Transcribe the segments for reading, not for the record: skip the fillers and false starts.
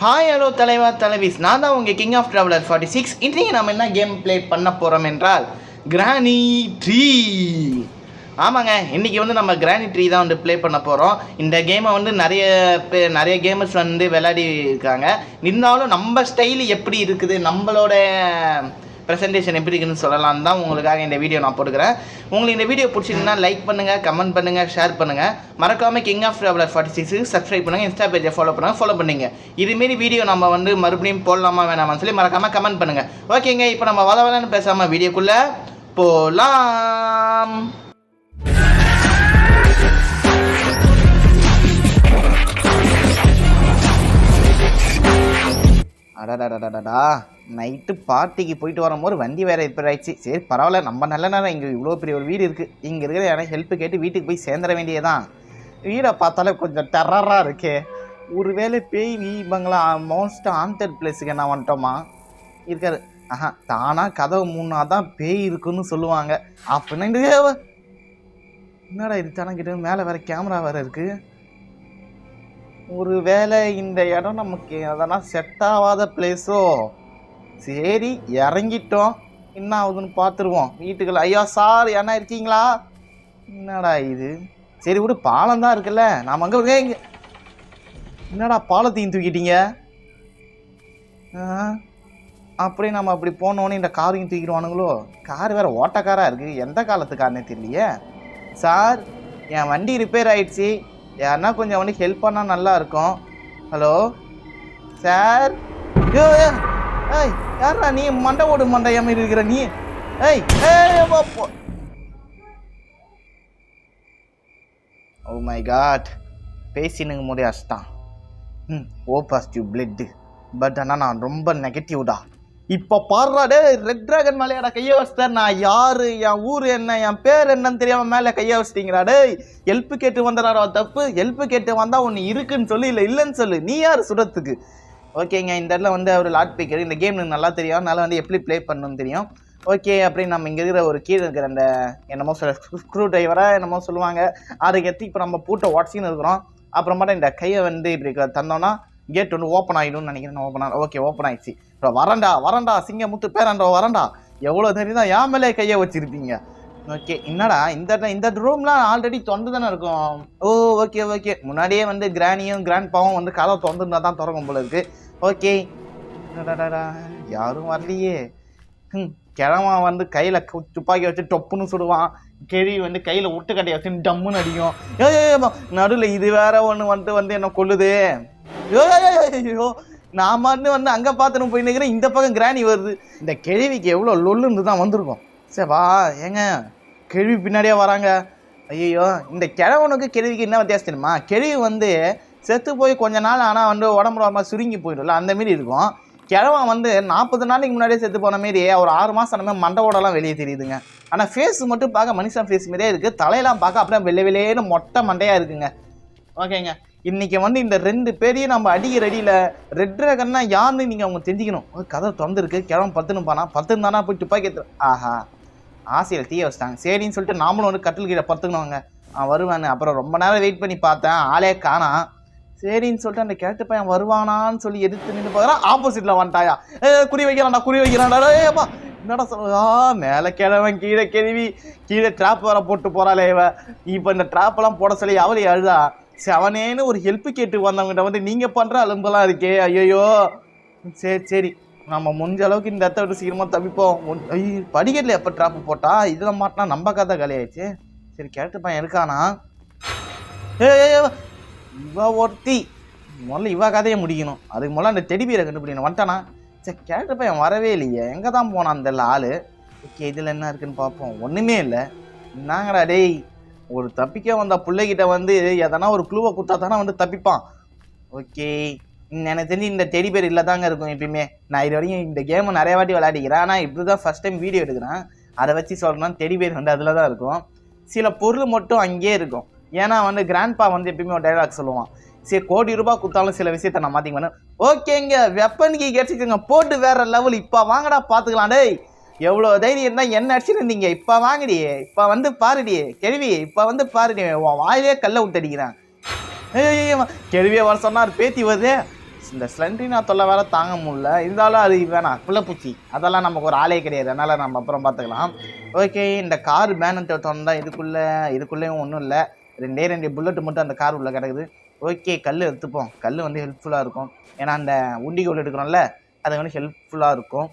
Hi hello தலைவா தலைவிஸ், நான் தான் உங்கள் கிங் ஆஃப் ட்ராவலர் 46. இன்றைக்கு நம்ம என்ன கேம் ப்ளே பண்ண போகிறோம் என்றால் கிரானி ட்ரீ. ஆமாங்க, இன்றைக்கி வந்து நம்ம கிரானி ட்ரீ தான் வந்து ப்ளே பண்ண போகிறோம். இந்த கேமை வந்து நிறைய கேமர்ஸ் வந்து விளையாடி இருக்காங்க. இருந்தாலும் நம்ம ஸ்டைல் எப்படி இருக்குது, நம்மளோட ப்ரெசன்டேஷன் எப்படி இருக்குன்னு சொல்லலான்னு தான் உங்களுக்காக இந்த வீடியோ நான் போட்டுக்கிறேன். உங்களுக்கு இந்த வீடியோ பிடிச்சிருந்தா லைக் பண்ணுங்கள், கமெண்ட் பண்ணுங்கள், ஷேர் பண்ணுங்கள். மறக்காமல் கிங் ஆஃப் ட்ராவலர் 46 சப்ஸ்கிரைப் பண்ணுங்கள், இன்ஸ்டா பேஜை ஃபாலோ பண்ணுங்க. இதுமாரி வீடியோ நம்ம வந்து மறுபடியும் போடலாமா வேணாமான்னு சொல்லி மறக்காமல் கமெண்ட் பண்ணுங்கள். ஓகேங்க, இப்போ நம்ம வளவலன்னு பேசாமல் வீடியோக்குள்ளே போகலாம். அடாடாடாடாடா, நைட்டு பார்ட்டிக்கு போயிட்டு வரும்போது வண்டி வேறு ரிப்பேர் ஆயிடுச்சு. சரி பரவாயில்ல, நம்ம நல்ல நேரம் இங்கே இவ்வளோ பெரிய ஒரு வீடு இருக்குது. இங்கே இருக்கிற யாரும் ஹெல்ப்பு கேட்டு வீட்டுக்கு போய் சேர்ந்துட வேண்டியதான். வீடை பார்த்தாலே கொஞ்சம் டெரராக இருக்கே. ஒருவேளை பேய் பங்களா மோஸ்ட் ஹாண்டட் பிளேஸுக்கு என்ன வந்துட்டோமா இருக்காரு. தானாக கதவு மூணா தான் பேய் இருக்குன்னு சொல்லுவாங்க. அப்படின்னு என்னடா இது தானே கிட்ட மேலே வேறு கேமரா வேறு இருக்குது. ஒரு வேளை இந்த இடம் நமக்கு அதெல்லாம் செட் ஆகாத பிளேஸோ. சரி இறங்கிட்டோம், என்ன ஆகுதுன்னு பார்த்துருவோம். வீட்டுக்குள்ள ஐயா சார் என்ன இருக்கீங்களா? என்னடா இது, சரி விடு, பாலம் தான் இருக்குல்ல, நாம் அங்கே இங்கே. என்னடா பாலத்தையும் தூக்கிட்டீங்க? அப்படியே நம்ம அப்படி போனோன்னே இந்த காரையும் தூக்கிடுவானுங்களோ. கார் வேறு ஓட்டக்காராக இருக்குது, எந்த காலத்து காரனே தெரியலையே. சார், என் வண்டி ரிப்பேர் ஆயிடுச்சு, யாருன்னா கொஞ்சம் வந்து ஹெல்ப் பண்ணால் நல்லா இருக்கும். Hello sir. ஏய் யாரா நீ? மண்டை ஓடு மண்டையாம இருக்கிற நீ? ஏய் ஓ மை காட், பேசினுங்க முடியாச்சுதான். ஓ பாசிட்டிவ் பிளட், பட் ஆனால் நான் ரொம்ப நெகட்டிவ்டா. இப்போ பாடுறா டே, ரெட் டிராகன் மேலேயாடா கையை வச்சிட்டேன். நான் யாரு, என் ஊர் என்ன, என் பேர் என்னன்னு தெரியாம மேலே கையை வச்சிட்டீங்களா டே? ஹெல்ப்பு கேட்டு வந்துடாரா தப்பு? ஹெல்ப்பு கேட்டு வந்தால் ஒன்று இருக்குன்னு சொல்லி இல்லைன்னு சொல்லு. நீ யார் சுடத்துக்கு? ஓகேங்க, இந்த இடத்துல வந்து அவர் லாட் பிக்கர். இந்த கேம் எனக்கு நல்லா தெரியும், அதனால வந்து எப்படி ப்ளே பண்ணணும்னு தெரியும். ஓகே, அப்படின்னு நம்ம இங்கே இருக்கிற ஒரு கீழே இருக்கிற அந்த என்னமோ ஸ்க்ரூ டிரைவராக என்னமோ சொல்லுவாங்க, அதுக்கு எடுத்து இப்போ நம்ம பூட்டை வாட்சின்னு இருக்கிறோம். அப்புறமாட்ட இந்த கையை வந்து இப்படி தந்தோன்னா கேட் வந்து ஓப்பன் ஆகிடும்னு நினைக்கிறேன். ஓப்பன் ஆகும். ஓகே, ஓப்பன் ஆகிடுச்சு. இப்போ வரண்டா சிங்க முத்து பேரண்டா வரண்டா. எவ்வளோ தெரியும் தான் என் மேலே கையை வச்சுருப்பீங்க. ஓகே, என்னடா இந்த ரூம்லாம் ஆல்ரெடி திறந்து தானே இருக்கும். ஓ ஓகே, முன்னாடியே வந்து கிரானியும் கிராண்ட் பாவும் வந்து கதை திறந்துருந்தா தான் திறக்கும் போல இருக்குது. ஓகே, யாரும் வரலையே. கிழமா வந்து கையில் துப்பாக்கி வச்சு டொப்புன்னு சுடுவான். கேள்வி வந்து கையில் விட்டுக்கட்டையை வச்சு டம்முன்னு அடிக்கும். நடுவில் இது வேற ஒன்று வந்து என்ன கொல்லுது. ஐயோ, நான் வந்து அங்கே பார்த்துன்னு போய் நிற்கிறேன், இந்த பக்கம் கிராணி வருது. இந்த கேள்விக்கு எவ்வளோ லொல்லுன்னு தான் வந்திருக்கும். சரி வா, ஏங்க கேள்வி பின்னாடியே வராங்க. ஐயோ, இந்த கிழவனுக்கு கேள்விக்கு என்ன வித்தியாசம் தெரியுமா? கேள்வி வந்து செத்து போய் கொஞ்ச நாள் ஆனால் வந்து உடம்புல ஒரு மாதிரி சுருங்கி போயிடும்ல, அந்த மாரி இருக்கும். கிழவன் வந்து 40 நாளைக்கு முன்னாடியே செத்து போன மாரி ஒரு 6 மாதம் அந்த மாதிரி மண்டவோடலாம் வெளியே தெரியுதுங்க. ஆனால் ஃபேஸ் மட்டும் பார்க்க மனுஷன் ஃபேஸ் மாரியே இருக்குது. தலையெல்லாம் பார்க்க அப்படியே வெளியேன்னு மொட்டை மண்டையாக இருக்குங்க. ஓகேங்க, இன்றைக்கி வந்து இந்த 2 பேரையும் நம்ம அடிக்கிற அடியில் ரெட் டிராகன்னா யாருன்னு நீங்கள் அவங்க தெரிஞ்சுக்கணும். கதை திறந்துருக்கு, கிழவன் 10 தானா போய் துப்பாக்கி எடுத்து. ஆஹா, ஆசையில் தீய வச்சிட்டாங்க. சரின்னு சொல்லிட்டு நாமளும் வந்து கட்டில் கீழே படுத்துக்கணுங்க. வருவானு அப்புறம் ரொம்ப நேரம் வெயிட் பண்ணி பார்த்தேன், ஆளே காணா. சரின்னு சொல்லிட்டு அந்த கேட்டு பையன் வருவானான்னு சொல்லி எதிர்த்து நின்று பார்க்குறான். ஆப்போசிட்டில் வந்துட்டாயா, குறி வைக்கிறான்டா. ஏப்பா என்னடா சொல்லுவா, மேலே கிழவன் கீழே கேள்வி, கீழே ட்ராப் வர போட்டு போகிறாளே இவ. இப்போ இந்த ட்ராப்பெல்லாம் போட சொல்லி அவளே அழுதா. செவனேன்னு ஒரு ஹெல்ப்பு கேட்டு வந்தவங்கிட்ட வந்து நீங்கள் பண்ணுற அலும்பெல்லாம் இருக்கே. ஐயோ, சரி நம்ம முடிஞ்ச அளவுக்கு இந்த இடத்த விட்டு சீக்கிரமாக தப்பிப்போம். படிக்கட்டில் எப்போ ட்ராப்பு போட்டா இதில் மாட்டினா நம்ம கதை காலியாயிடுச்சு. சரி கேட்டு பையன் இருக்கானா? இவ ஒருத்தி முதல்ல இவ கதையை முடிக்கணும். அதுக்கு முதல்ல அந்த டெடிபியரை கண்டுபிடிக்கணும். வந்துட்டானா? சரி கேட்டு பையன் வரவே இல்லையே, எங்கே தான் போனான் அந்த ஆள்? ஓகே, இதில் என்ன இருக்குன்னு பார்ப்போம். ஒன்றுமே இல்லை. என்னங்கடா டேய், ஒரு தப்பிக்க வந்த பிள்ளைகிட்ட வந்து எதனா ஒரு க்ளூவை கொடுத்தா தானே வந்து தப்பிப்பான். ஓகே, எனக்கு தெரிஞ்சு இந்த டெடி பேர் இல்லை தாங்க இருக்கும் எப்பயுமே. நான் இது வரைக்கும் இந்த கேமை நிறைய வாட்டி விளையாடிக்கிறேன், ஆனால் இப்படி தான் ஃபஸ்ட் டைம் வீடியோ எடுக்கிறேன். அதை வச்சு சொல்கிறேன்னா டெடி பேர் வந்து அதில் தான் இருக்கும். சில பொருள் மட்டும் அங்கேயே இருக்கும். ஏன்னா வந்து கிராண்ட்பா வந்து எப்பயுமே ஒரு டைலாக் சொல்லுவான், சரி கோடி ரூபாய் கொடுத்தாலும் சில விஷயத்த நான் மாற்றிக்க மாட்டேன். ஓகேங்க, வெப்பனுக்கு கிடச்சிக்கோங்க, போட்டு வேற லெவல். இப்போ வாங்கடா பார்த்துக்கலாம். டேய் எவ்வளோ தைரியம் தான் என்ன அடிச்சுருந்தீங்க, இப்போ வாங்கடியே, இப்போ வந்து பாருடியே கேள்வி, இப்போ வந்து பாருடியே, உன் வாயிலே கல்லை விட்டு அடிக்கிறேன். கேள்வியே வர சொன்னார், பேத்தி வருது. இந்த ஸ்லெண்ட்ரினா தொல்லை வேற தாங்க முடியல. இருந்தாலும் அது வேணாம், புள்ளப்பூச்சி அதெல்லாம் நமக்கு ஒரு ஆளே கிடையாது, அதனால நம்ம அப்புறம் பார்த்துக்கலாம். ஓகே, இந்த கார் பேனட்டை திறந்தா இதுக்குள்ளேயும் ஒன்றும் இல்லை, ரெண்டு புல்லட் மட்டும் அந்த கார் உள்ள கிடக்குது. ஓகே, கல் எடுத்துப்போம். கல் வந்து ஹெல்ப்ஃபுல்லாக இருக்கும், ஏன்னா அந்த உண்டிகோல் எடுக்கிறோம்ல, அது வந்து ஹெல்ப்ஃபுல்லாக இருக்கும்.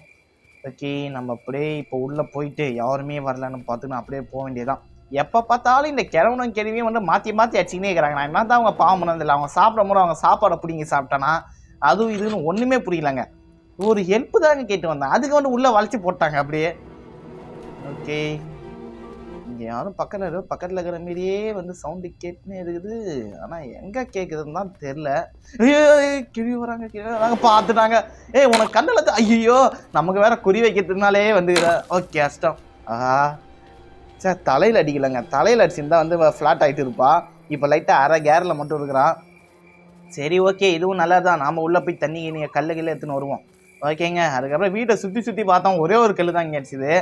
ஓகே, நம்ம அப்படியே இப்போ உள்ளே போயிட்டு யாருமே வரலன்னு பார்த்துன்னு அப்படியே போக வேண்டியதான். எப்போ பார்த்தாலும் இந்த கிழவனும் கேள்வியும் வந்து மாற்றி அடிச்சுக்கினே இருக்கிறாங்க. நான் என்ன தான் அவங்க பாவம் பண்ணதில்லை, அவங்க சாப்பிடும் போது அவங்க சாப்பாடை பிடிங்கி சாப்பிட்டானா அதுவும் இதுன்னு ஒன்றுமே புரியலங்க. ஒரு ஹெல்ப்பு தாங்க கேட்டு வந்தேன், அதுக்கு வந்து உள்ளே வளைச்சி போட்டாங்க அப்படியே. ஓகே, இங்கே யாரும் பக்கத்தில் இருக்கிற மாரியே வந்து சவுண்டு கேட்டுனே இருக்குது, ஆனால் எங்கே கேட்குதுன்னு தான் தெரில. கிழி வராங்க பார்த்துட்டாங்க. உனக்கு கண்ணில் ஐயோ, நமக்கு வேற குறி வைக்கிறதுனாலே வந்து ஓகே கஷ்டம். சார் தலையில் அடிக்கலைங்க, தலையில் அடிச்சுருந்தா வந்து ஃப்ளாட் ஆகிட்டு இருப்பா. இப்போ லைட்டாக அரை கேரில் மட்டும் இருக்கிறான். சரி ஓகே, இதுவும் நல்லா தான். நாம் உள்ளே போய் தண்ணி நீங்கள் கல்லை எடுத்துன்னு வருவோம். ஓகேங்க, அதுக்கப்புறம் வீட்டை சுற்றி பார்த்தோம், ஒரே ஒரு கல் தான் இங்கே அடிச்சுது.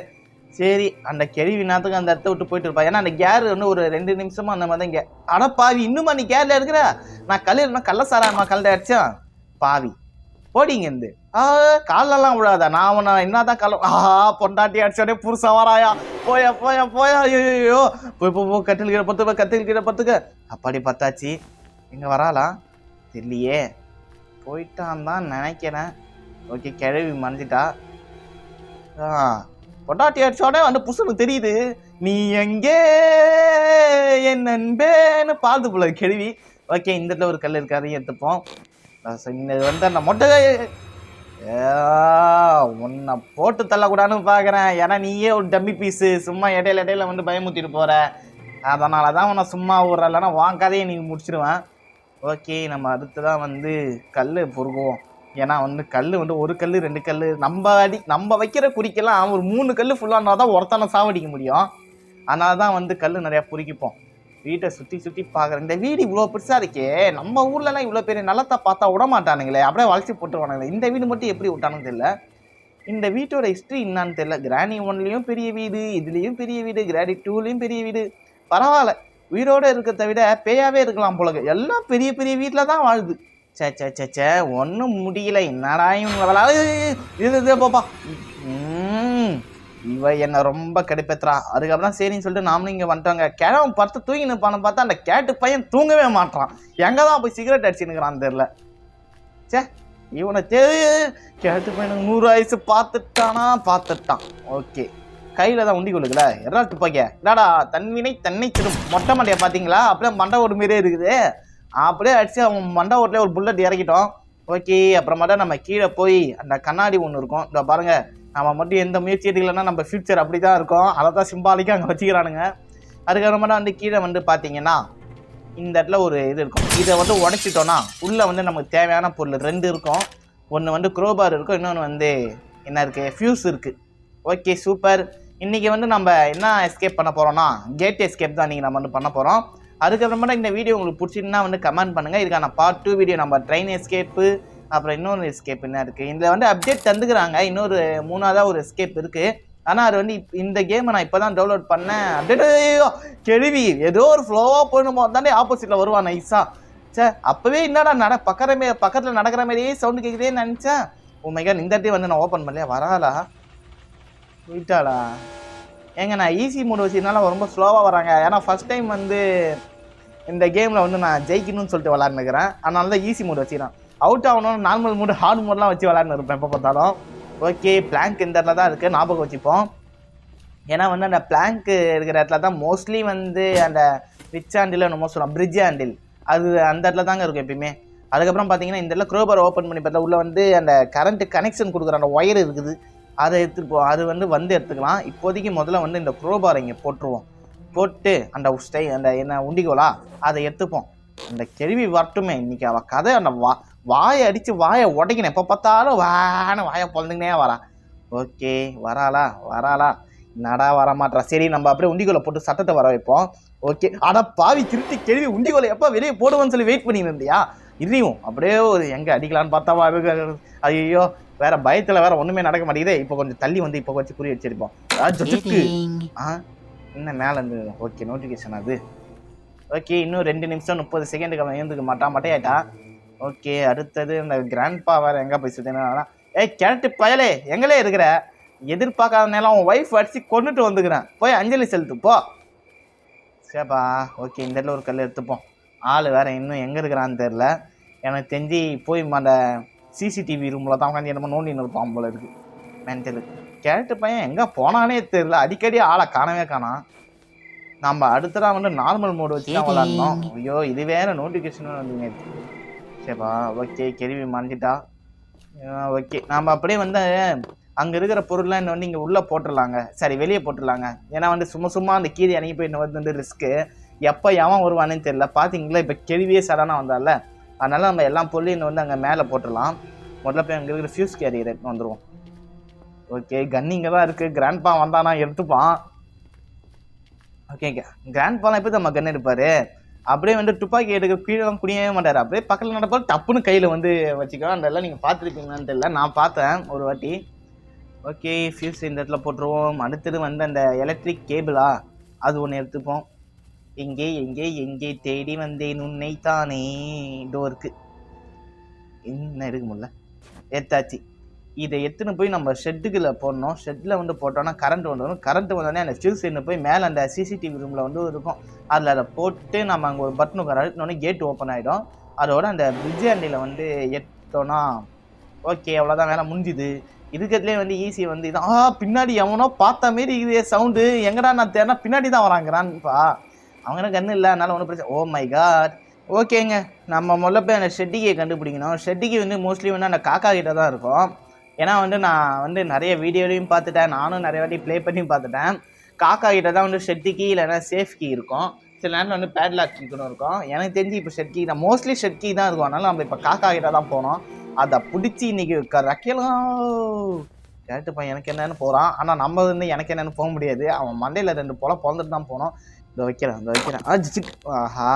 சரி, அந்த கேள்வி நேரத்துக்கு அந்த இடத்த விட்டு போயிட்டு இருப்பா, ஏன்னா அந்த கேர் வந்து ஒரு 2 நிமிஷமா அந்த மாதிரி தான் இங்கே. அட பாவி, இன்னுமா நீ கேரில் இருக்கிற? நான் கல்ல சாராமா கல்ல அடிச்சேன் பாவி, போடிங்க இருந்து. காலெல்லாம் விழாதா, நான் உன்னை என்னதான் பொண்டாட்டி அடிச்சோடனே புருஷா வராயா, போயா ஐயோ, போ கட்டில் கீழே பத்துக்க. அப்படி பத்தாச்சு, இங்கே வராளா தெரியலையே, போயிட்டான் தான் நினைக்கிறேன். ஓகே, கிழவி மறைஞ்சிட்டா. பொண்டாட்டி அடிச்சோடனே வந்து புருஷனுக்கு தெரியுது, நீ எங்கே என் நண்பேன்னு பாது போல கிழவி. ஓகே, இந்த இடத்துல ஒரு கல் இருக்கு, அதையும் எடுத்துப்போம். இது வந்து அந்த மொட்டை உன்னை போட்டு தள்ளக்கூடாதுன்னு பார்க்குறேன், ஏன்னா நீயே ஒரு டம்மி பீஸு, சும்மா இடையில வந்து பயமுத்திட்டு போகிற, அதனால தான் உன்னை சும்மா விட்ற, இல்லைன்னா வாங்க கதையை நீ முடிச்சிடுவேன். ஓகே, நம்ம அடுத்து தான் வந்து கல் பொறுக்குவோம், ஏன்னா வந்து கல் வந்து ஒரு கல் 2 கல் நம்ம வைக்கிற குறிக்கெல்லாம் ஒரு 3 கல் ஃபுல்லானா தான் ஒருத்தனை சாவடிக்க முடியும். அதனால தான் வந்து கல் நிறையா பொறுக்கிப்போம். வீட்டை சுற்றி பார்க்குறேன். இந்த வீடு இவ்வளோ பெருசாக இருக்கே, நம்ம ஊர்லலாம் இவ்வளோ பெரிய நிலத்தை பார்த்தா விட மாட்டானுங்களே, அப்படியே வளைச்சி போட்டுருவானுங்களே. இந்த வீடு மட்டும் எப்படி விட்டானுன்னு தெரியல. இந்த வீட்டோட ஹிஸ்ட்ரி என்னான்னு தெரியல. கிராணி 1லேயும் பெரிய வீடு, இதுலேயும் பெரிய வீடு, கிராணி 2லேயும் பெரிய வீடு. பரவாயில்ல, உயிரோடு இருக்கிறத விட பேயாவே இருக்கலாம் போல. எல்லாம் பெரிய வீட்டில் தான் வாழுது. சே ஒன்றும் முடியல, என்னடா இவங்கள பாப்பா. இவ என்ன ரொம்ப கடுப்பேத்துறா. அதுக்கப்புறம் சரின்னு சொல்லிட்டு நாமளும் இங்கே வந்துட்டாங்க. கிழவன் பார்த்து தூங்கி நிற்பான்னு பார்த்தா அந்த கேட்டு பையன் தூங்கவே மாட்டான். எங்கே தான் போய் சிகரெட் அடிச்சுன்னுக்கிறான்னு தெரில. சே, இவனை கேட்டு பையனுக்கு 100 வயசு பார்த்துட்டான். ஓகே, கையில் தான் உண்டி கொடுக்கல, எறா துப்பாக்கிய இல்லாடா, தன்வினை தன்னை சிடும். மொட்டை மண்டையை பார்த்தீங்களா, அப்படியே மண்டை ஓட்டு மாரியே இருக்குது. அப்படியே அடிச்சு அவன் மண்டை ஓட்டிலே ஒரு புல்லட் இறக்கிட்டோம். ஓகே, அப்புறமாட்டா நம்ம கீழே போய் அந்த கண்ணாடி ஒன்று இருக்கும், இந்த பாருங்க. நம்ம மட்டும் எந்த முயற்சி எடுக்கலைன்னா நம்ம ஃபியூச்சர் அப்படி தான் இருக்கும், அதை தான் சிம்பாலிக்காக அங்கே வச்சுக்கிறானுங்க. அதுக்கப்புறமாட்டா வந்து கீழே வந்து பார்த்தீங்கன்னா இந்த இடத்துல ஒரு இது இருக்கும், இதை வந்து உடைச்சிட்டோன்னா உள்ளே வந்து நமக்கு தேவையான பொருள் 2 இருக்கும். ஒன்று வந்து குரோபார் இருக்கும், இன்னொன்று வந்து என்ன இருக்குது, ஃபியூஸ் இருக்குது. Okay super. இன்றைக்கி வந்து நம்ம என்ன எஸ்கேப் பண்ண போகிறோம்னா கேட் எஸ்கேப் தான் இன்றைக்கி நம்ம வந்து பண்ண போகிறோம். அதுக்கப்புறமேட்டா இந்த வீடியோ உங்களுக்கு பிடிச்சிருந்தா வந்து கமெண்ட் பண்ணுங்கள். இதுக்கான பார்ட் 2 வீடியோ நம்ம ட்ரெயின் எஸ்கேப்பு, அப்புறம் இன்னொரு எஸ்கேப் என்ன இருக்குது, இதில் வந்து அப்டேட் தந்துக்கிறாங்க. இன்னொரு 3ஆவதாக ஒரு எஸ்கேப் இருக்குது. ஆனால் அது வந்து இந்த கேமை நான் இப்போ தான் டவுன்லோட் பண்ணேன். அப்டேட் கேள்வி ஏதோ ஒரு ஃப்ளோவாக போயிடும் போது தானே ஆப்போசிட்டில் வருவான் நைஸாக. சே, அப்போவே என்னடா பக்கத்தில் நடக்கிற மாதிரியே சவுண்டு கேட்குதேன்னு நினச்சேன். உண்மைக்காக இந்த இடத்தையும் வந்து நான் ஓப்பன் பண்ணலையா, வராளா போயிட்டாளா? ஏங்க, நான் ஈஸி மூடு வச்சதுனால ரொம்ப ஸ்லோவாக வராங்க. ஏன்னா ஃபஸ்ட் டைம் வந்து இந்த கேமில் வந்து நான் ஜெயிக்கணும்னு சொல்லிட்டு விளாட்னுக்கிறேன், அதனால தான் ஈஸி மூடு வச்சுக்கிறேன். அவுட் ஆகணும் நார்மல் மூடு ஹார்ட் மூடெலாம் வச்சு விளாட்னு இருப்பேன் எப்போ பார்த்தாலும். ஓகே, பிளாங்க் இந்த இடத்துல தான் இருக்குது, ஞாபகம் வச்சுப்போம். ஏன்னா வந்து அந்த பிளாங்க் இருக்கிற இடத்துல தான் மோஸ்ட்லி வந்து அந்த ரிச் ஹேண்டில் என்னமோ சொல்லலாம், பிரிட்ஜ் ஹேண்டில், அது அந்த இடத்துல தாங்க இருக்கும் எப்பயுமே. அதுக்கப்புறம் பார்த்தீங்கன்னா இந்த இடத்துல க்ரோபர் ஓப்பன் பண்ணி பார்த்தா உள்ளே வந்து அந்த கரண்ட்டு கனெக்ஷன் கொடுக்குற அந்த ஒயர் இருக்குது, அதை எடுத்துப்போம். அது வந்து எடுத்துக்கலாம். இப்போதைக்கு முதல்ல வந்து இந்த க்ரோபாரை இங்கே போட்டு அந்த அந்த என்ன உண்டிகோலா அதை எடுத்துப்போம். அந்த கேள்வி வரட்டுமே இன்றைக்கி அவள் கதை. அந்த வாயை அடித்து வாயை உடைக்கணும், எப்போ பார்த்தாலும் வாயை பொழந்துக்கினே வரா. ஓகே, வராளா நடா வரமாட்டா. சரி, நம்ம அப்படியே உண்டிகோலை போட்டு சட்டத்தை வர வைப்போம். ஓகே, ஆனால் பாவி திருட்டி கேள்வி உண்டிகோலை எப்போ வெளியே போடுவோன்னு சொல்லி வெயிட் பண்ணிட்டு இருந்தியா? இதையும் அப்படியே ஒரு எங்கே அடிக்கலான்னு பார்த்தா ஐயோ, வேற பயத்தில் வேற ஒன்றுமே நடக்க மாட்டேங்குது. இப்போ கொஞ்சம் தள்ளி வந்து இப்போ வச்சு குறி வச்சிருப்போம். என்ன மேலே இருந்து ஓகே நோட்டிஃபிகேஷன் அது. ஓகே, இன்னும் 2 நிமிஷம் 30 செகண்டுக்கு அவன் எழுந்துக்க மாட்டான், மட்டையாட்டா. ஓகே, அடுத்தது இந்த கிராண்ட்பா வேறு எங்கே போய் சுற்றினா, ஏய் கிழட்டு பயலே எங்களே இருக்கிற, எதிர்பார்க்காத நேரம் அவன் ஒய்ஃப் அடித்து கொண்டுட்டு வந்துக்கிறேன், போய் அஞ்சலி செலுத்து போ. சரிப்பா, ஓகே, இந்த இடத்துல ஒரு கல் எடுத்துப்போம். ஆள் வேறு இன்னும் எங்கே இருக்கிறான்னு தெரில. எனக்கு தெரிஞ்சு போய் அந்த சிசிடிவி ரூமில் தான் உட்காந்து என்னமோ நோண்டின்னு இருப்பான் போல இருக்குது. மென்டலு கேரட்டு பையன் எங்கே போனானே தெரில, அடிக்கடி ஆளை காணவே காணாம். நம்ம அடுத்ததான் வந்து நார்மல் மோடு வச்சு தான் விளாடணும். ஐயோ இது வேறு நோட்டிஃபிகேஷன் வந்துங்க. சரிப்பா, ஓகே, கேள்வி மறைஞ்சிட்டா. ஓகே, நம்ம அப்படியே வந்து அங்கே இருக்கிற பொருள்லாம் இன்னும் வந்து இங்கே உள்ளே போட்டுடலாங்க. சரி, வெளியே போட்டுடலாங்க. ஏன்னா வந்து சும்மா அந்த கீரை இறங்கி போய் இன்னும் வந்து ரிஸ்க்கு, எப்போ எவன் வருவானு தெரியல. பார்த்தீங்களா இப்போ கேள்வியே சடனாக வந்தால, அதனால் நம்ம எல்லா பொருளையும் இன்னும் வந்து அங்கே மேலே போட்டுடலாம். முதல்ல போய் அங்கே இருக்கிற ஃபியூஸ் கேரியர் எடுத்து வந்துடுவோம். ஓகே, கன்னிங்க தான் இருக்குது. கிராண்ட்பா வந்தானா எடுத்துப்பான். ஓகேங்க, கிராண்ட்பாலாம் எப்படி நம்ம கன் எடுப்பார், அப்படியே வந்து துப்பாக்கி எடுக்க கீழே குடியவே மாட்டார். அப்படியே பக்கத்தில் நடப்பார், டப்புன்னு கையில் வந்து வச்சுக்கலாம். அதெல்லாம் நீங்கள் பார்த்துருப்பீங்களான்னு தெரியல, நான் பார்த்தேன் ஒரு வாட்டி. ஓகே, ஃபியூஸ் இந்த இடத்துல போட்டுருவோம். அடுத்தது வந்து அந்த எலக்ட்ரிக் கேபிளா, அது ஒன்று எடுத்துப்போம். எங்கே எங்கே எங்கே தேடி வந்தேன் உன்னை தானே, டோருக்கு இன்னும் எடுக்க முடியல, ஏத்தாச்சு. இதை எடுத்துன்னு போய் நம்ம ஷெட்டுக்குள்ளே போடணும். ஷெட்டில் வந்து போட்டோன்னா கரண்ட் வந்துடும். கரண்ட் வந்தோடனே அந்த ஃபியூஸ் என்ன போய் மேலே அந்த சிசிடிவி ரூமில் வந்து இருக்கும், அதில் அதை போட்டு நம்ம அங்கே ஒரு பட்டனுக்கு அழுத்தினோடனே கேட் ஓப்பன் ஆகிடும். அதோட அந்த பிரிட்ஜ் அண்டியில் வந்து எடுத்தோன்னா ஓகே, அவ்வளோதான், வேலை முடிஞ்சுது. இருக்கிறதுலே வந்து ஈஸி வந்து இதான். பின்னாடி எவனோ பார்த்த மாரி இதே சவுண்டு, எங்கடா நான் தேர்னா பின்னாடி தான் வராங்கிறான்ப்பா. அவங்கனா கன்று இல்லை, அதனால ஒன்றும் பிரச்சனை. Oh my god. ஓகேங்க, நம்ம முதல்ல போய் அந்த ஷெட்டியை கண்டுபிடிக்கணும். ஷெட்டிக்கு வந்து மோஸ்ட்லி வந்து அந்த காக்கா கிட்ட தான் இருக்கும். ஏன்னா வந்து நான் வந்து நிறைய வீடியோலையும் பார்த்துட்டேன், நானும் நிறைய வாட்டி ப்ளே பண்ணியும் பார்த்துட்டேன். காக்கா கிட்ட தான் வந்து ஷெட் கீ இல்லைன்னா சேஃப் கீ இருக்கும். சில நேரம் வந்து பேட்லாக் கீக்கணும் இருக்கும். எனக்கு தெரிஞ்சு இப்போ ஷெட் கீ தான், மோஸ்ட்லி ஷெட் கீ தான் இருக்கும். அதனால நம்ம இப்போ காக்கா கிட்ட தான் போனோம். அதை பிடிச்சி இன்னைக்கு ரக்கலாம் கேட்டு பையன் எனக்கு என்னன்னு போகிறான். ஆனால் நம்ம வந்து எனக்கு என்னென்னு போக முடியாது. அவன் மண்டையில் 2 போல பிறந்துட்டு தான் போனோம். இதை வைக்கிறேன். ஆஹா,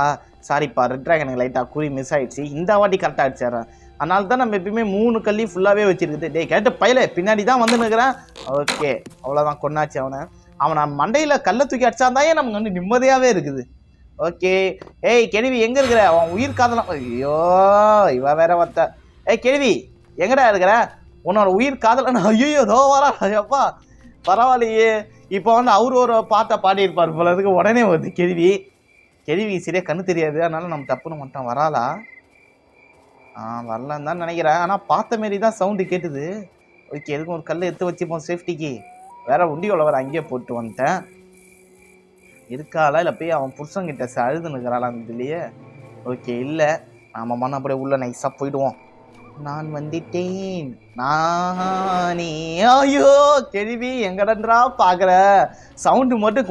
சாரிப்பா, ரெட் ட்ராகனுக்கு லைட்டாக குறி மிஸ் ஆகிடுச்சு. இந்த வாட்டி கரெக்டாக அடிச்சிடுறேன். அதனால தான் நம்ம எப்பயுமே 3 கல்லி ஃபுல்லாகவே வச்சிருக்குது. டே கேட்ட பையல பின்னாடி தான் வந்து நிற்கிறேன். ஓகே, அவ்வளோதான், கொண்டாச்சு அவனை மண்டையில் கல்லை தூக்கி அடிச்சாந்தாயே நமக்கு வந்து நிம்மதியாகவே இருக்குது. ஓகே, ஏய் கேள்வி எங்கே இருக்கிற, அவன் உயிர் காதலாம். ஐயோ இவ வேற வத்த. ஏய் கேள்வி எங்கடா இருக்கிற, உன்னோட உயிர் காதலன். ஐயோ தோ வரா. ஐயப்பா பரவாயில்லையே. இப்போ வந்து அவரு ஒரு பாட்டை பாடியிருப்பார் போல, அதுக்கு உடனே வருது கேள்வி சரியா கண்ணு தெரியாது, அதனால நம்ம தப்புன்னு மட்டும் வராளா? வரலான்னு தான் நினைக்கிறேன். ஆனால் பார்த்த மாரி தான் சவுண்டு கேட்டுது. ஓகே, எதுக்கும் ஒரு கல் எடுத்து வச்சுப்போம் சேஃப்டிக்கு. வேற உண்டியோல வர அங்கேயே போட்டு வந்துட்டேன். இருக்காளா இல்லை போய் அவன் புருஷங்கிட்ட அழுது நிற்கிறாளாம் இதுலையே. ஓகே, இல்லை, நம்ம மண்ண அப்படியே உள்ள நைஸாக போயிடுவோம். நான் வந்துட்டேன் நானே. ஐயோ கேள்வி எங்கடன்றா பார்க்குற, சவுண்டு மட்டும்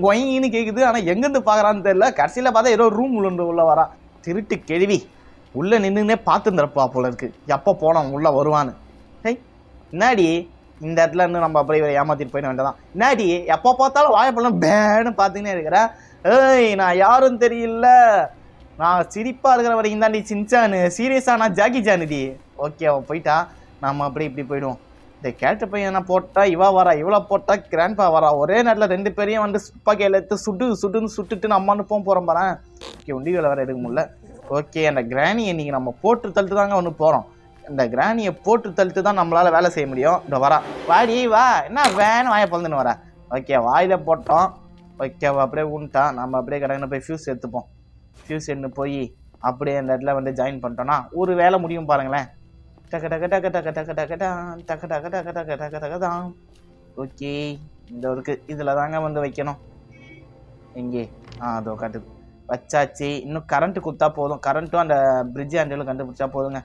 கொயின்னு கேட்குது. ஆனால் எங்கேருந்து பார்க்குறான்னு தெரியல. கடைசியில் பார்த்தா ஏதோ ரூம் உள்ள வரா. திருட்டு கேள்வி உள்ளே நின்றுனே பார்த்துருந்துறப்பா போல இருக்கு, எப்போ போனோம் உள்ளே வருவான்னு. என்னாடி இந்த இடத்துல இருந்து நம்ம அப்படியே ஏமாத்திட்டு போயிட வேண்டியதான். என்னாடி எப்போ பார்த்தாலும் வாய்ப்பெல்லாம் பேன்னு பார்த்துக்கினே இருக்கிறேன். ஏய் நான் யாரும் தெரியல, நான் சிரிப்பாக இருக்கிற வரைக்கும் தான் நீ சின்சானு, சீரியஸாக நான் ஜாக்கி ஜானுடி. ஓகே, அவன் போயிட்டா, நம்ம அப்படியே இப்படி போயிடுவோம். இந்த கேட்ட பையனை போட்டால் இவா வரா, இவ்வளோ போட்டால் கிராண்ட்பா வரா. ஒரே நேரத்தில் 2 பேரையும் வந்து துப்பாக்கியில் எடுத்து சுட்டுட்டு நம்மன்னு போகிறோம் பாரு. ஓகே, உண்டிகளை வேறு எடுக்க முடியல. ஓகே, அந்த கிராணியை நீங்கள் நம்ம போட்டு தள்ளிட்டு தாங்க ஒன்று போகிறோம். இந்த கிராணியை போட்டு தள்ளிட்டு தான் நம்மளால் வேலை செய்ய முடியும். இந்த வரா, வாடி வா, என்ன வேணும் வாயை பிறந்துன்னு வர. ஓகே, வாயில் போட்டோம். ஓகே, அப்படியே உண்டான். நம்ம அப்படியே கடையில் போய் ஃபியூஸ் எடுத்துப்போம். ஃபியூஸ் எடுத்து போய் அப்படியே அந்த இடத்துல வந்து ஜாயின் பண்ணிட்டோன்னா ஒரு வேலை முடியும் பாருங்களேன். டக்கு டக்கு டக்கு டக்கு டக்கு டக்கு டக்கு டக்கு டக்கு டக்கு டக்கு டக்கு தான். ஓகே, இந்த ஒருக்கு இதில் தாங்க வந்து வைக்கணும். எங்கே அதோ காட்டுது, வச்சாச்சு. இன்னும் கரண்ட்டு கொடுத்தா போதும். கரண்ட்டும் அந்த பிரிட்ஜ் ஹேண்டிலும் கண்டுபிடிச்சா போதுங்க.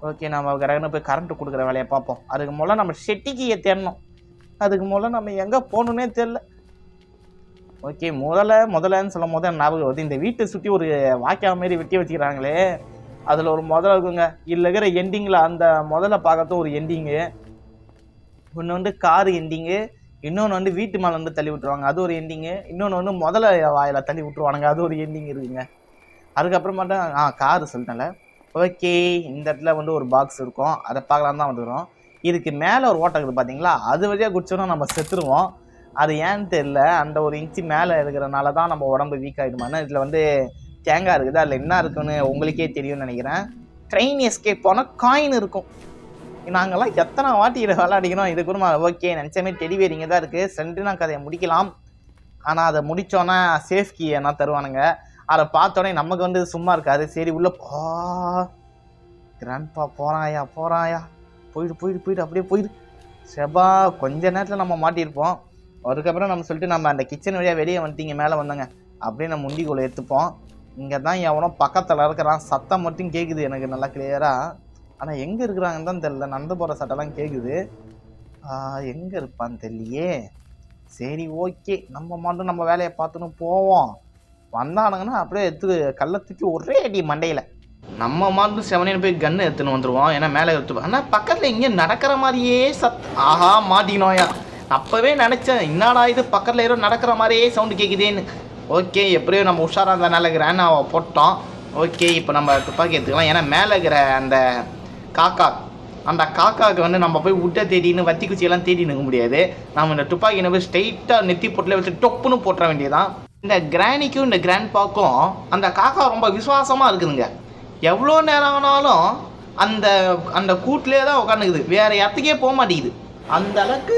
ஓகே, நம்ம கடகன்னு போய் கரண்ட்டு கொடுக்குற வேலையை பார்ப்போம். அதுக்கு மூலம் நம்ம ஷெட்டிக்கியை தேடணும். அதுக்கு மூலம் நம்ம எங்கே போகணுன்னே தெரில. ஓகே, முதலன்னு சொல்லும் போது ஞாபகம் வருது, இந்த வீட்டை சுற்றி ஒரு வாய்க்கா மாரி வெட்டி வச்சுக்கிறாங்களே, அதில் ஒரு முதல்ல இருக்குங்க. இதில் இருக்கிற எண்டிங்கில் அந்த முதல்ல பார்க்கறது ஒரு எண்டிங்கு, ஒன்று வந்து காரு எண்டிங்கு, இன்னொன்று வந்து வீட்டு மேலே வந்து தள்ளி விட்டுருவாங்க, அது ஒரு எண்டிங்கு, இன்னொன்று வந்து முதல்ல வாயில் தள்ளி விட்டுருவானுங்க, அது ஒரு எண்டிங் இருக்குங்க. அதுக்கப்புறமாட்டா காரு சொல்லிட்டேன்ல. ஓகே, இந்த இடத்துல வந்து ஒரு பாக்ஸ் இருக்கும், அதை பார்க்கலாம் தான் வந்துடும். இதுக்கு மேலே ஒரு ஓட்டை இருக்குது பார்த்தீங்களா, அது வழியாக குடிச்சோன்னா நம்ம செத்துருவோம். அது ஏன்னு தெரியல, அந்த ஒரு இன்ச்சு மேலே இருக்கிறனால தான் நம்ம உடம்பு வீக் ஆகிடுமான்னு. இதில் வந்து தேங்காய் இருக்குது, அதில் என்ன இருக்குன்னு உங்களுக்கே தெரியும்னு நினைக்கிறேன். ட்ரெயின் எஸ்கேப் போனால் காயின் இருக்கும். நாங்கள்லாம் எத்தனை வாட்டி இதை விளையாடிக்கணும். இது கூட ஓகே நினச்சமே டெலிவரி இங்கே தான் இருக்குது. சென்ட்ரினா கதையை முடிக்கலாம். ஆனால் அதை முடித்தோன்னே சேஃப் கீ என்ன தருவானுங்க. அதை பார்த்தோன்னே நமக்கு வந்து சும்மா இருக்காது. சரி உள்ளே கிராண்ட்பா போகிறாயா போயிடு அப்படியே போயிடு. செபா கொஞ்ச நேரத்தில் நம்ம மாட்டியிருப்போம். அதுக்கப்புறம் நம்ம சொல்லிட்டு நம்ம அந்த கிச்சன் வழியாக வெளியே வந்துட்டு இங்கே மேலே வந்தோங்க. அப்படியே நம்ம முண்டிக்குள்ளே எடுத்துப்போம். இங்கே தான் எவனோ பக்கத்தில் இருக்கிறான். சத்தம் மட்டும் கேட்குது எனக்கு நல்லா கிளியராக. ஆனால் எங்கே இருக்கிறாங்கன்னு தான் தெரியல. நடந்து போகிற சட்டெல்லாம் கேட்குது. எங்கே இருப்பான்னு தெரியலையே. சரி ஓகே நம்ம மட்டும் நம்ம வேலையை பார்த்துன்னு போவோம். வந்தானுங்கன்னா அப்படியே எடுத்து கள்ளத்துக்கு ஒரே அடி மண்டையில். நம்ம மட்டும் செவனேன்னு போய் கன்று எடுத்துன்னு வந்துடுவோம். ஏன்னா மேலே எடுத்துப்போம். ஆனால் பக்கத்தில் இங்கே நடக்கிற மாதிரியே ஆஹா மாட்டினோயா. அப்போவே நினச்சேன் என்னடா இது பக்கத்தில் ஏதோ நடக்கிற மாதிரியே சவுண்டு கேட்குதேன்னு. ஓகே எப்படியோ நம்ம உஷாராக இருந்தனால கிராண்டாவை போட்டோம். ஓகே இப்போ நம்ம துப்பாக்கி எடுத்துக்கலாம். ஏன்னா மேலே இருக்கிற அந்த காக்காவுக்கு வந்து நம்ம போய் விட்ட தேடின்னு வத்தி குச்சியெல்லாம் தேடி நிற்க முடியாது. நம்ம இந்த துப்பாக்கினை போய் ஸ்ட்ரெயிட்டாக நெத்தி பொட்டில் வச்சு டொப்புன்னு போட்டுற வேண்டியதான். இந்த கிராணிக்கும் இந்த கிராண்ட்பாக்கும் அந்த காக்கா ரொம்ப விசுவாசமாக இருக்குதுங்க. எவ்வளோ நேரம் ஆனாலும் அந்த அந்த கூட்டிலே தான் உட்காந்துக்குது. வேறு இடத்துக்கே போக மாட்டேங்குது. அந்த அளவுக்கு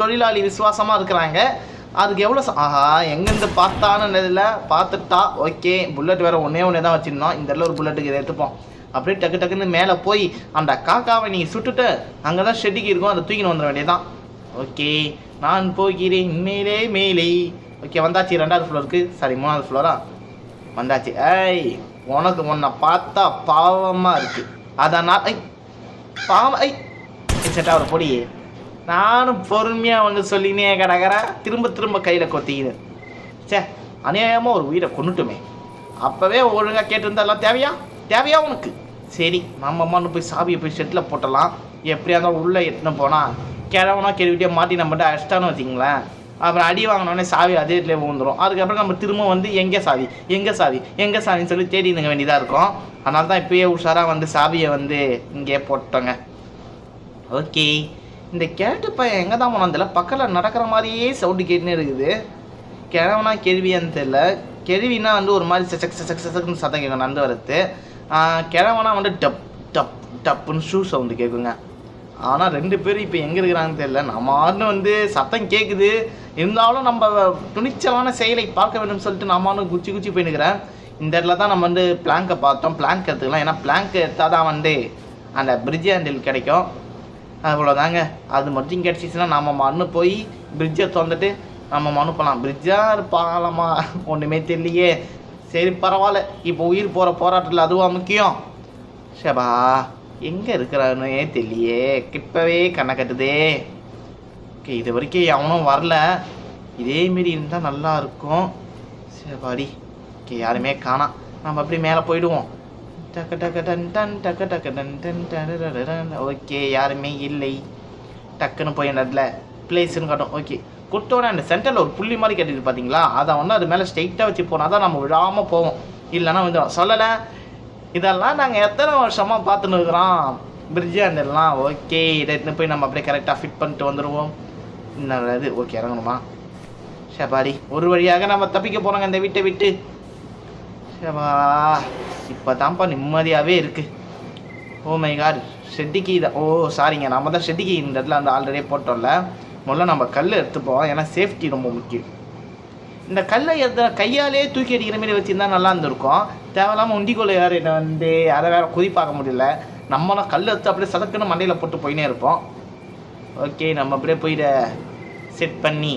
தொழிலாளி விசுவாசமாக இருக்கிறாங்க. அதுக்கு எவ்வளோ எங்கேருந்து பார்த்தான்னு இதில் பார்த்துட்டா. ஓகே புல்லட் வேறு ஒன்றே தான் வச்சுருந்தோம். இந்த இடத்துல ஒரு புல்லட்டுக்கு இதை எடுத்துப்போம். அப்படியே டக்குன்னு மேலே போய் அந்த காக்காவை நீங்கள் சுட்டுட்டு அங்கே தான் ஷெட்டுக்கு இருக்கும். அதை தூக்கின்னு வந்துட வேண்டியதான். ஓகே நான் போகிறேன் மேலே. ஓகே வந்தாச்சு. 2வது ஃப்ளோருக்கு சாரி 3வது ஃப்ளோரா வந்தாச்சு. உனக்கு உன்னை பார்த்தா பாவமாக இருக்குது. அதனால் பாவம் செட்டா ஒரு பொடி. நானும் பொறுமையாக வந்து சொல்லினே கிடக்கிறேன். திரும்ப கையில் கொத்திக்கிது. அநியாயமாக ஒரு உயிரை கொண்டுட்டுமே. அப்போவே ஒழுங்காக கேட்டிருந்தா எல்லாம் தேவையா உனக்கு. சரி நம்ம அம்மானு போய் சாவியை போய் ஷெட்டில் போட்டலாம். எப்படியா இருந்தாலும் உள்ளே எட்டுன்னு போனால் கிழவனா கேள்விட்டே மாட்டி நம்மகிட்ட அடிச்சிட்டான்னு வச்சிங்களேன். அப்புறம் அடி வாங்கினோடனே சாவி அதே இடத்துல விழுந்துடும். அதுக்கப்புறம் நம்ம திரும்ப வந்து எங்கே சாவின்னு சொல்லி தேடி நிற்க வேண்டியதாக இருக்கும். அதனால தான் இப்போயே உஷாராக வந்து சாவியை வந்து இங்கே போட்டோங்க. ஓகே இந்த கேரட்டு பையன் எங்கே தான் போனான் தெரியல. பக்கத்தில் நடக்கிற மாதிரியே சவுண்டு கேட்டுன்னு இருக்குது. கிழவனா கேள்வியான்னு தெரியல. கேள்வின்னா வந்து ஒரு மாதிரி சச்சக்குன்னு சத்தம் கேட்கும் நடந்து வரது. கிழவனா வந்து டப்புன்னு ஷூ சவுண்டு கேட்குங்க. ஆனால் 2 பேரும் இப்போ எங்கே இருக்கிறாங்கன்னு தெரியல. நம்மன்னு வந்து சத்தம் கேட்குது. இருந்தாலும் நம்ம துணிச்சலான செயலை பார்க்க வேண்டும் சொல்லிட்டு நம்மன்னு குச்சி போயின்னுக்கிறேன். இந்த இடத்துல தான் நம்ம வந்து பிளாங்கை பார்த்தோம். பிளாங்க் எடுத்துக்கலாம். ஏன்னா பிளாங்க் எடுத்தால் தான் வந்து அந்த பிரிட்ஜ் ஹேண்டில் கிடைக்கும். அவ்வளோதாங்க. அது மட்டும் கிடச்சிச்சுன்னா நம்ம மண்ணு போய் பிரிட்ஜை திறந்துட்டு நம்ம மண்ணு போகலாம். பிரிட்ஜாக இருப்பாங்களாமா ஒன்றுமே தெரியலையே. சரி பரவாயில்ல. இப்போ உயிர் போகிற போராட்டத்தில் அதுவாக முக்கியம். ஷபா எங்கே இருக்கிறானே தெரியலையே. கிட்டவே கண்ணை கட்டுதே. ஓகே இது வரைக்கும் அவனும் வரல. இதேமாரி இருந்தால் நல்லா இருக்கும். சரி ஓகே யாருமே காணாம். நம்ம அப்படி மேலே போயிடுவோம். ஓகே யாருமே இல்லை. டக்குன்னு போய் அந்த இடத்துல பிளேஸ்ன்னு காட்டும். ஓகே கொடுத்தோடனே அந்த சென்டரில் ஒரு புள்ளி மாதிரி கட்டிட்டு பார்த்தீங்களா. அதை வந்து அது மேலே ஸ்ட்ரைட்டாக வச்சு போனால் தான் நம்ம விழாமல் போவோம். இல்லைன்னா வந்து சொல்லலை. இதெல்லாம் நாங்கள் எத்தனை வருஷமாக பார்த்துன்னு இருக்கிறோம் பிரிட்ஜு அண்டெல்லாம். ஓகே இதை எடுத்துன்னு போய் நம்ம அப்படியே கரெக்டாக ஃபிட் பண்ணிட்டு வந்துடுவோம். இன்னும் இது ஓகே இறங்கணுமா. ஷபாடி ஒரு வழியாக நம்ம தப்பிக்க போகிறோங்க இந்த வீட்டை விட்டு. ஷபா இப்போ தான்ப்பா நிம்மதியாகவே இருக்குது. ஓ மை காட் ஷெட்டிக்கு இதை சாரிங்க நம்ம தான் ஷெட்டிக்கு இந்த இடத்துல வந்து ஆல்ரெடியே போட்டோம்ல. முதல்ல நம்ம கல் எடுத்துப்போம். ஏன்னா சேஃப்டி ரொம்ப முக்கியம். இந்த கல்லை கையாலே தூக்கி அடிக்கிற மாதிரி வச்சுருந்தா நல்லா இருந்திருக்கும். தேவையில்லாமல் உண்டிக்கோலை யார் என்னை வந்து அதை வேறு குதி பார்க்க முடியல. நம்மளாம் கல் எடுத்து அப்படியே சதக்குன்னு மண்டையில் போட்டு போயினே இருப்போம். ஓகே நம்ம அப்படியே போய் இதை செட் பண்ணி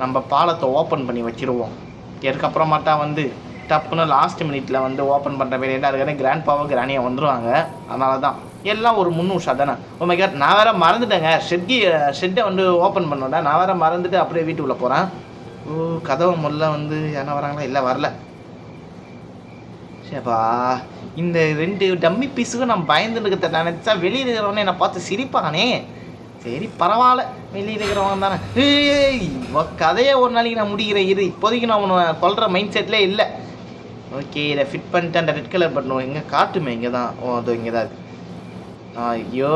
நம்ம பாலத்தை ஓப்பன் பண்ணி வச்சுருவோம். இதுக்கப்புறமாட்டா வந்து டப்புன்னு லாஸ்ட் மினிட்ல வந்து ஓப்பன் பண்ணுற மாதிரி என்ன இருக்கிற கிராண்ட்பாவும் கிராணியாக வந்துடுவாங்க. அதனால தான் எல்லாம் ஒரு 3 நிமிஷம் தானே. ஓ நான் வேறு மறந்துட்டேங்க. ஷெட்டை வந்து ஓப்பன் பண்ணோட நான் வேறு மறந்துட்டு அப்படியே வீட்டுக்குள்ளே போகிறேன். கதவை முதல்ல வந்து என்ன வராங்களா. இல்லை வரல. சரிப்பா இந்த 2 டம்மி பீஸுக்கும் நான் பயந்துருக்கிறத நினச்சா வெளியே இருக்கிறவனே என்னை பார்த்து சிரிப்பானே. சரி பரவாயில்ல வெளியே இருக்கிறவங்க தானே. கதையை ஒரு நாளைக்கு நான் முடிக்கிறேன். இது இப்போதைக்கு நான் உன்னை கொல்ற மைண்ட் செட்லேயே இல்லை. ஓகே இதை ஃபிட் பண்ணிட்டு அந்த ரெட் கலர் பட்டணும் எங்கே காட்டுமே. இங்கே தான் அது இங்கே தான் இருக்குது. ஐயோ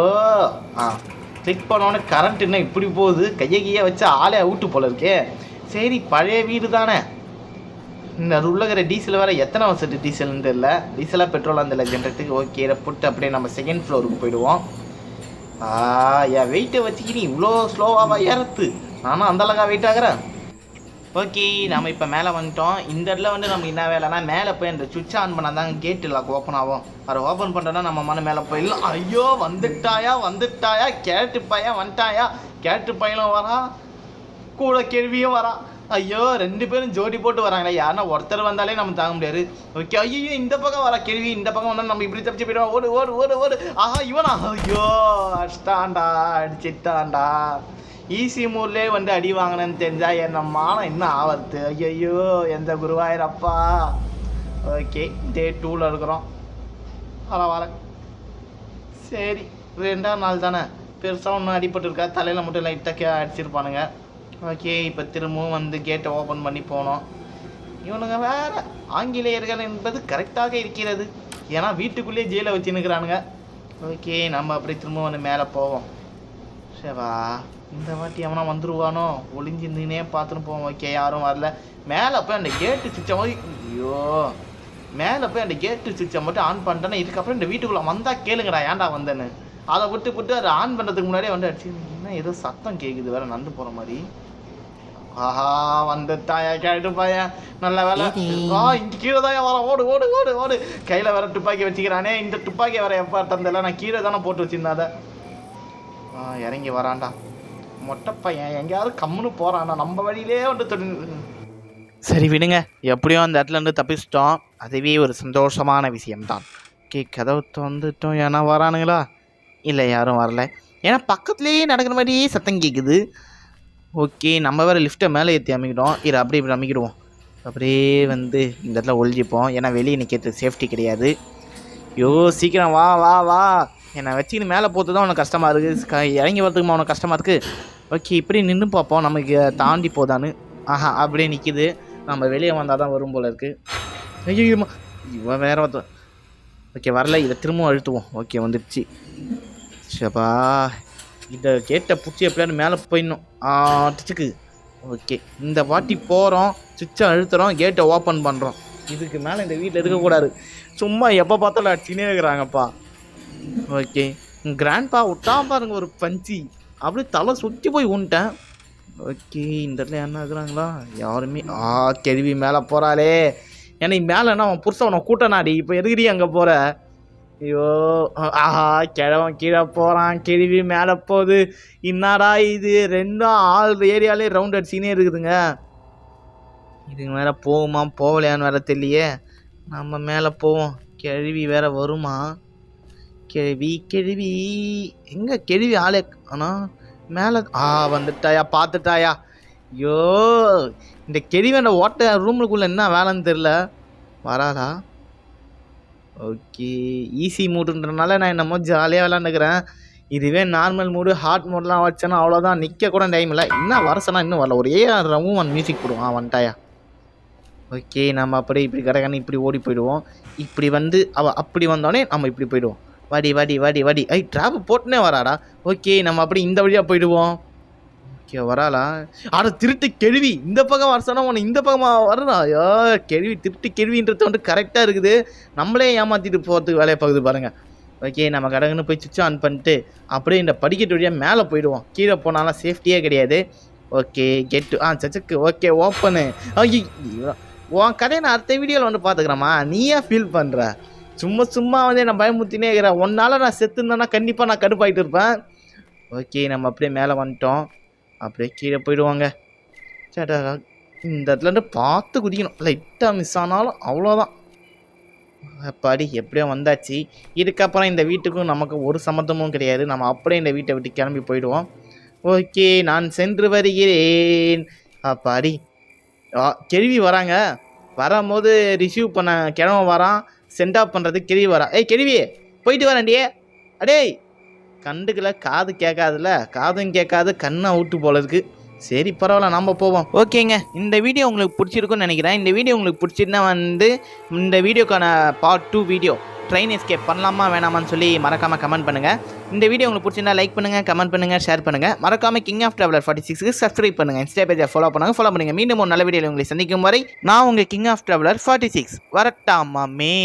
கிளிக் பண்ணோன்னே கரண்ட் என்ன இப்படி போகுது. கையை வச்சு ஆளே அவுட்டு போல இருக்கே. சரி பழைய வீடு தானே இந்த உள்ளகிற டீசல் வேறு எத்தனை வருஷத்து டீசல்னு தெரியல. டீசலாக பெட்ரோலாக தெரியல ஜென்ரேட்டுக்கு. ஓகே இதை புட்டு அப்படியே நம்ம செகண்ட் ஃப்ளோருக்கு போயிடுவோம். என் வெயிட்டை வச்சுக்கிட்டு இவ்வளோ ஸ்லோவாக ஏறது நானும் அந்தளவுக்கா வெயிட் ஆகிறேன். ஓகே நம்ம இப்போ மேலே வந்துட்டோம். இந்த இடத்துல வந்து நமக்கு என்ன வேலைன்னா மேலே போய் அந்த சுவிட்ச் ஆன் பண்ணால் தான் கேட்டு லாக் ஓப்பன் ஆகும். அதை ஓப்பன் பண்ணுறோன்னா நம்ம மேலே போயிடலாம். ஐயோ வந்துட்டாயா கேட்டு பையன் வந்துட்டாயா. கேட்டு பையனும் வரான் கூட கேள்வியும் வரான். ஐயோ 2 பேரும் ஜோடி போட்டு வராங்களே. யாருன்னா ஒருத்தர் வந்தாலே நம்ம தாங்க முடியாது. ஓகே ஐயோ இந்த பக்கம் வரா கேள்வி. இந்த பக்கம் வந்தால் நம்ம இப்படி தப்பிச்சு போயிடுவோம். ஓடு ஓடு ஓடு ஓடு. இவனா ஐயோ அடிச்சிட்டான்டா அடிச்சிட்டான்டா. ஈஸி மூர்லேயே வந்து அடி வாங்கினேன்னு தெரிஞ்சா என்ன மானம் என்ன ஆவறது. ஐயோ எந்த குருவாயிரப்பா. ஓகே டே 2ல் இருக்கிறோம். வர சரி 2ஆம் நாள் தானே பெருசாக ஒன்றும் அடிபட்டுருக்கா. தலையில் மட்டும் லைட்டாக அடிச்சிருப்பானுங்க. ஓகே இப்போ திரும்பவும் வந்து கேட்டை ஓப்பன் பண்ணி போனோம். இவனுங்க வேறு ஆங்கிலேயர்கள் என்பது கரெக்டாக இருக்கிறது. ஏன்னா வீட்டுக்குள்ளேயே ஜெயிலை வச்சுன்னுக்கிறானுங்க. ஓகே நம்ம அப்படி திரும்ப வந்து மேலே போவோம். சரிவா இந்த வாட்டி எவனா வந்துடுவானோ ஒளிஞ்சு நின்னே பார்த்துன்னு போவோம். ஓகே யாரும் வரல. மேலே போய் அந்த கேட்டு சுவிட்சை மேலே போய் அந்த கேட்டு சுவிட்சை மட்டும் ஆன் பண்ணிட்டேன்னா இதுக்கப்புறம் இந்த வீட்டுக்குள்ளே வந்தால் கேளுங்கடா ஏன்டா வந்தேன்னு. அதை விட்டு அதை ஆன் பண்ணுறதுக்கு முன்னாடியே வந்து அடிச்சு என்ன ஏதோ சத்தம் கேட்குது வேறு நடந்து போகிற மாதிரி. வந்துட்டாயா கேட்டு பையன் நல்ல வேலை. இங்கே கீழே தான் வர. ஓடு ஓடு ஓடு ஓடு. கையில் வேற துப்பாக்கி வச்சுக்கிறானே. இந்த துப்பாக்கி வேற எப்போ தந்தில்ல. நான் கீழே தானே போட்டு வச்சிருந்தாத. இறங்கி வரான்டா மொட்டை பையன். எங்கேயாவது கம்முன்னு போகிறான்டா. நம்ம வழியிலே வந்து சரி விடுங்க. எப்படியோ அந்த இடத்துல இருந்து தப்பிச்சிட்டோம். அதுவே ஒரு சந்தோஷமான விஷயம்தான். ஓகே கதவு வந்துட்டோம். ஏன்னா வரானுங்களா இல்லை யாரும் வரல. ஏன்னா பக்கத்துலேயே நடக்கிற மாதிரியே சத்தம் கேட்குது. ஓகே நம்ம வேறு லிஃப்ட்டை மேலே ஏற்றி அமைக்கிட்டோம். இதை அப்படியே இப்படி அமைக்கிடுவோம். அப்படியே வந்து இந்த இடத்துல ஒழிஞ்சிப்போம். ஏன்னா வெளியே நிற்கிறது சேஃப்டி கிடையாது. சீக்கிரம் வா வா வா. என்னை வச்சுக்கின்னு மேலே போகிறது தான் உனக்கு கஷ்டமாக இருக்குது. இறங்கி வரதுக்குமா உனக்கு கஷ்டமாக இருக்குது. ஓகே இப்படி நின்று பார்ப்போம் நமக்கு தாண்டி போதான்னு. அப்படியே நிற்கிது. நம்ம வெளியே வந்தால் தான் வரும் போல் இருக்குது. ஐயோ இவன் வேற ஒருத்தன். ஓகே வரல. இதை திரும்பவும் அழுத்துவோம். ஓகே வந்துடுச்சு. சப்பா இதை கேட்டை பிடிச்சி எப்படியான்னு மேலே போயிடணும். டிச்சுக்கு. ஓகே இந்த வாட்டி போகிறோம். சுவிட்சை அழுத்துறோம். கேட்டை ஓப்பன் பண்ணுறோம். இதுக்கு மேலே இந்த வீட்டில் இருக்கக்கூடாது. சும்மா எப்போ பார்த்தாலும் அடிச்சுனே இருக்கிறாங்கப்பா. ஓகே கிராண்ட்பா விட்டா பாருங்க ஒரு பஞ்சி. அப்படியே தலை சுற்றி போய் உன்ட்டேன். ஓகே இந்த இடத்துல என்ன இருக்கிறாங்களா யாருமே. கேள்வி மேலே போகிறாளே. ஏன்னா மேலேன்னா அவன் புருஷன் அவனை கூட்டனாடி. இப்போ எதுக்குடி அங்கே போகிற. ஐயோ கிழவன் கீழே போகிறான். கேள்வி மேலே போகுது. என்னடா இது 2 ஆள் ஏரியாலே ரவுண்ட் அடிச்சுக்கினே இருக்குதுங்க. இதுக்கு மேலே போகுமா போகலையான்னு வேற தெரியலையே. நம்ம மேலே போவோம். கேள்வி வேற வருமா. கேள்வி எங்கே கேள்வி ஆளே. ஆனால் மேலே வந்துட்டாயா பார்த்துட்டாயா. ஐயோ இந்த கேள்வி ஓட்ட ரூமுக்குள்ளே என்ன வேலைன்னு தெரில. வராதா. ஓகே ஈஸி மூடுன்றனால நான் என்னமோ ஜாலியாக விளாண்டுக்கிறேன். இதுவே நார்மல் மூடு ஹார்ட் மூடெலாம் வச்சேன்னா அவ்வளோதான். நிற்க கூட டைம் இல்லை. இன்னும் வரசனா இன்னும் வரல. ஒரு ஏஆர் ரஹ்மான் மியூசிக் போடுவான் வந்துட்டாயா. ஓகே நம்ம அப்படி இப்படி கடைக்கான இப்படி ஓடி போயிடுவோம். இப்படி வந்து அப்படி வந்தோடனே நம்ம இப்படி போயிடுவோம். வாடி வாடி வாடி வாடி. ட்ராப் போட்டுனே வராடா. ஓகே நம்ம அப்படி இந்த வழியாக போயிடுவோம். ஓகே வராளா. திருட்டு கேள்வி இந்த பக்கம் வர சொன்னா உன்னை இந்த பக்கமாக வரடா. கேள்வி திருட்டு கேள்வின்றது வந்து கரெக்டாக இருக்குது. நம்மளே ஏமாற்றிட்டு போகிறதுக்கு வேலையை பார்க்குது பாருங்கள். ஓகே நம்ம கடகுன்னு போய் சுவிட்ச் ஆன் பண்ணிட்டு அப்படியே இந்த படிக்கட்டு வழியாக மேலே போயிடுவோம். கீழே போனாலும் சேஃப்டியே கிடையாது. ஓகே கெட்டு சச்சுக்கு. Okay open. உன் கதையை நான் அடுத்த வீடியோவில் வந்து பார்த்துக்கிறேம்மா. நீயே ஃபீல் பண்ணுற. சும்மா வந்து நான் பயமுத்தினே இருக்கிறேன். ஒன்றால் நான் செத்துருந்தேன்னா கண்டிப்பாக நான் கடுப்பாயிட்டு இருப்பேன். ஓகே நம்ம அப்படியே மேலே வந்துட்டோம். அப்படியே கீழே போயிடுவாங்க. சேட்டா இந்த இடத்துலேருந்து பார்த்து குதிக்கணும். லைட்டாக மிஸ் ஆனாலும் அவ்வளோதான். அப்பாடி எப்படியோ வந்தாச்சு. இதுக்கப்புறம் இந்த வீட்டுக்கும் நமக்கு ஒரு சம்மந்தமும் கிடையாது. நம்ம அப்படியே இந்த வீட்டை விட்டு கிளம்பி போயிடுவோம். ஓகே நான் சென்று வருகிறேன். அப்பாடி கேள்வி வராங்க. வரும்போது ரிசீவ் பண்ண கிழமை வரான். சென்ட் ஆஃப் பண்ணுறதுக்கு கேள்வி வரா. கேள்வி போயிட்டு வரேன்டியே. அடே கண்டுக்கல. காது கேட்காதுல்ல. காதும் கேட்காது கண்ணை அவுட்டு போல இருக்குது. சரி பரவாயில்ல நம்ம போவோம். ஓகேங்க இந்த வீடியோ உங்களுக்கு பிடிச்சிருக்குன்னு நினைக்கிறேன். இந்த வீடியோ உங்களுக்கு பிடிச்சிருந்தா வந்து இந்த வீடியோக்கான பார்ட் 2 வீடியோ ட்ரெயின் எஸ்கேப் பண்ணலாமா வேணாமான்னு சொல்லி மறக்காமல் கமெண்ட் பண்ணுங்கள். இந்த வீடியோ உங்களுக்கு பிடிச்சிருந்தா லைக் பண்ணுங்கள், கமெண்ட் பண்ணுங்கள், ஷேர் பண்ணுங்கள். மறக்காமல் கிங் ஆஃப் ட்ராவலர் 46க்கு சப்ஸ்கிரைப் பண்ணுங்கள். இன்ஸ்டா பேஜை ஃபாலோ பண்ணுங்கள். மீண்டும் ஒரு நல்ல வீடியோவில் உங்களை சந்திக்கும் வரை நான் உங்கள் கிங் ஆஃப் ட்ராவலர் 46 வரட்டாமாமே.